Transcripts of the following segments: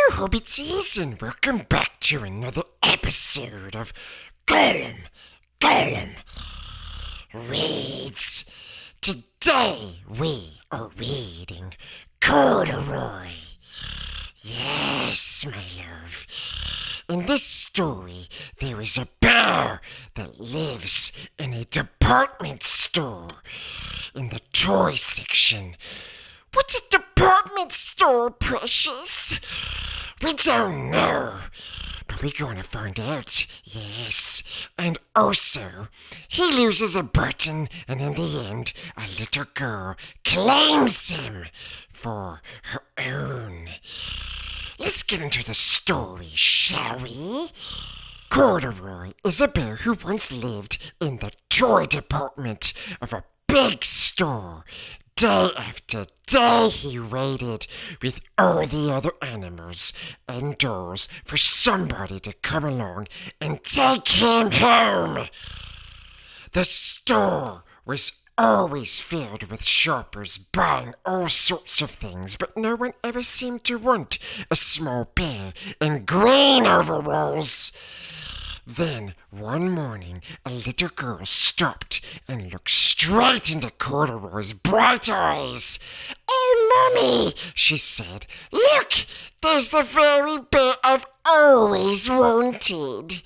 Hobbities, and welcome back to another episode of Gollum Reads. Today we are reading Corduroy. Yes, my love. In this story, there is a bear that lives in a department store in the toy section. What's a department store, precious? We don't know, but we're going to find out, yes. And also, he loses a button, and in the end, a little girl claims him for her own. Let's get into the story, shall we? Corduroy is a bear who once lived in the toy department of a big store. Day after day he waited with all the other animals and dolls for somebody to come along and take him home. The store was always filled with shoppers buying all sorts of things, but no one ever seemed to want a small bear in green overalls. Then, one morning, a little girl stopped and looked straight into Corduroy's bright eyes. "Oh, Mummy," she said, "look, there's the very bear I've always wanted."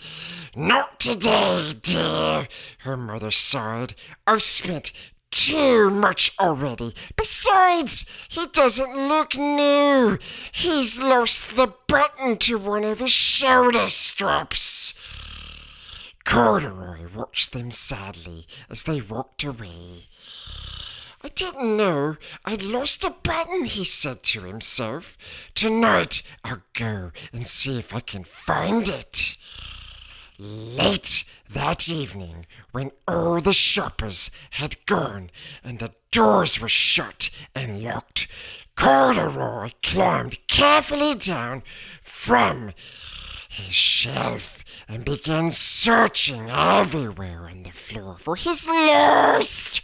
"Not today, dear," her mother sighed. "I've spent too much already. Besides, he doesn't look new. He's lost the button to one of his shoulder straps." Corduroy watched them sadly as they walked away. "I didn't know I'd lost a button," he said to himself. "Tonight I'll go and see if I can find it." Late that evening, when all the shoppers had gone and the doors were shut and locked, Corduroy climbed carefully down from his shelf and began searching everywhere on the floor for his lost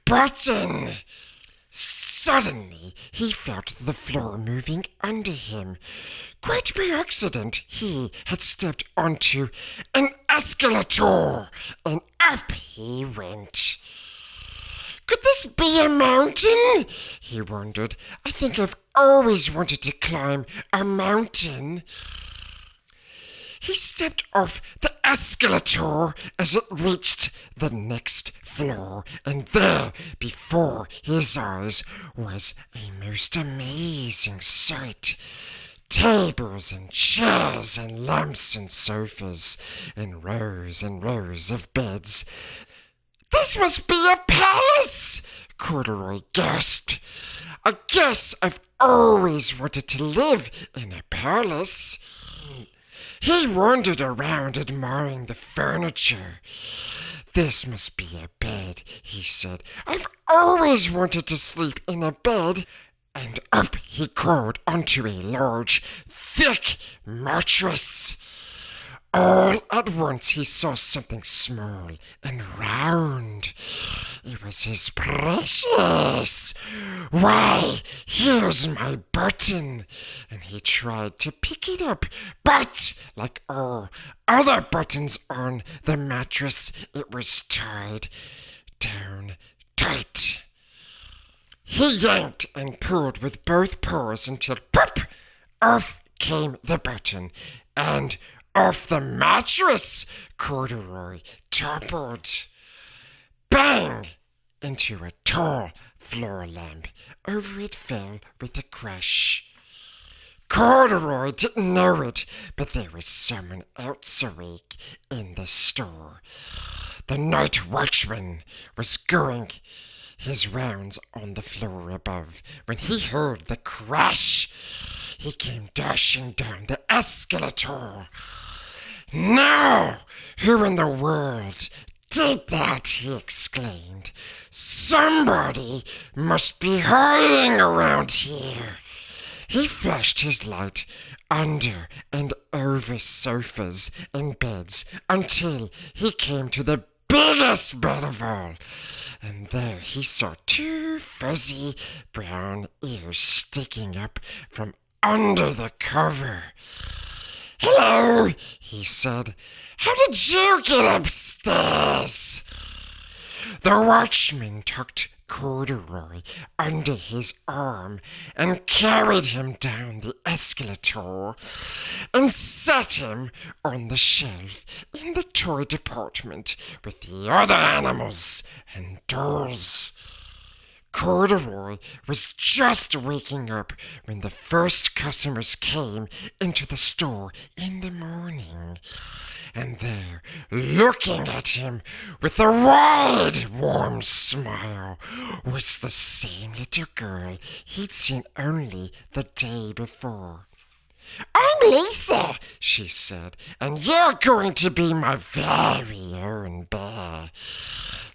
button. Suddenly, he felt the floor moving under him. Quite by accident, he had stepped onto an escalator, and up he went. Could this be a mountain? He wondered. I think I've always wanted to climb a mountain. He stepped off the escalator as it reached the next floor, and there, before his eyes, was a most amazing sight. Tables and chairs and lamps and sofas and rows of beds. "This must be a palace!" Corduroy gasped. "I guess I've always wanted to live in a palace." He wandered around admiring the furniture. "This must be a bed," he said. "I've always wanted to sleep in a bed." And up he crawled onto a large, thick mattress. All at once he saw something small and round. It was his precious. "Why, here's my button." And he tried to pick it up, but like all other buttons on the mattress, it was tied down tight. He yanked and pulled with both paws until pop! Off came the button, and off the mattress Corduroy toppled. Bang! Into a tall floor lamp. Over it fell with a crash. Corduroy didn't know it, but there was someone else awake in the store. The night watchman was going his rounds on the floor above when he heard the crash. He came dashing down the escalator. "Now, who in the world did that?" he exclaimed. "Somebody must be hiding around here." He flashed his light under and over sofas and beds until he came to the biggest bed of all. And there he saw two fuzzy brown ears sticking up from under the cover. "Hello," he said. "How did you get upstairs?" The watchman tucked Corduroy under his arm and carried him down the escalator and set him on the shelf in the toy department with the other animals and dolls. Corduroy was just waking up when the first customers came into the store in the morning. And there, looking at him with a wide, warm smile, was the same little girl he'd seen only the day before. "I'm Lisa," she said, "and you're going to be my very own bear.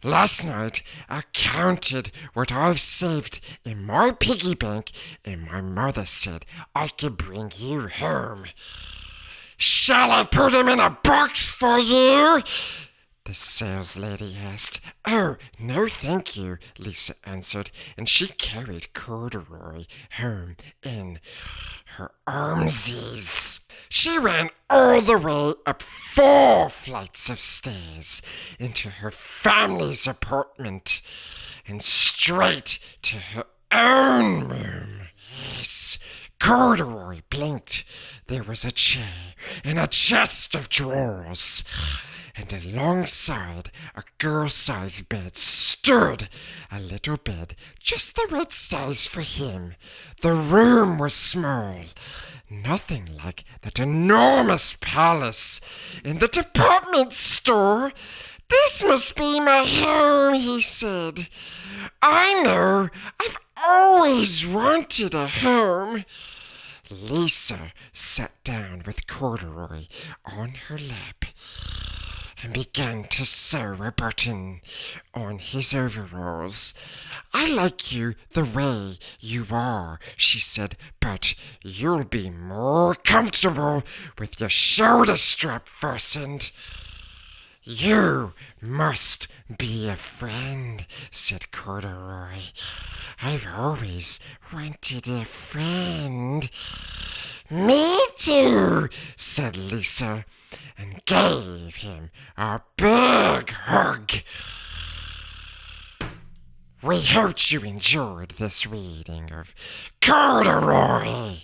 Last night, I counted what I've saved in my piggy bank, and my mother said I could bring you home. Shall I put him in a box for you?" the sales lady asked. "Oh, no thank you," Lisa answered, and she carried Corduroy home in her armsies. She ran all the way up 4 flights of stairs into her family's apartment and straight to her own room. Yes, Corduroy blinked. There was a chair and a chest of drawers, and alongside a girl-sized bed stood a little bed just the right size for him. The room was small, nothing like that enormous palace in the department store. "This must be my home," he said. "I know, I've always wanted a home." Lisa sat down with Corduroy on her lap and began to sew a button on his overalls. "I like you the way you are," she said, "but you'll be more comfortable with your shoulder strap fastened." "You must be a friend," said Corduroy. "I've always wanted a friend." "Me too," said Lisa, and gave him a big hug. We hope you enjoyed this reading of Corduroy.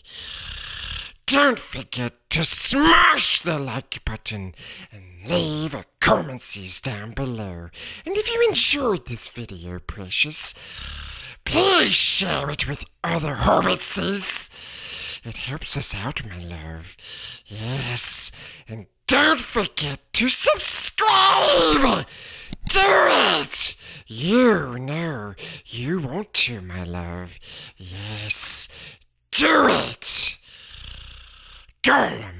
Don't forget to smash the like button and leave a comment down below. And if you enjoyed this video, precious, please share it with other Hobbitses. It helps us out, my love. Yes, and don't forget to subscribe! Do it! You know you want to, my love. Yes, do it! Gollum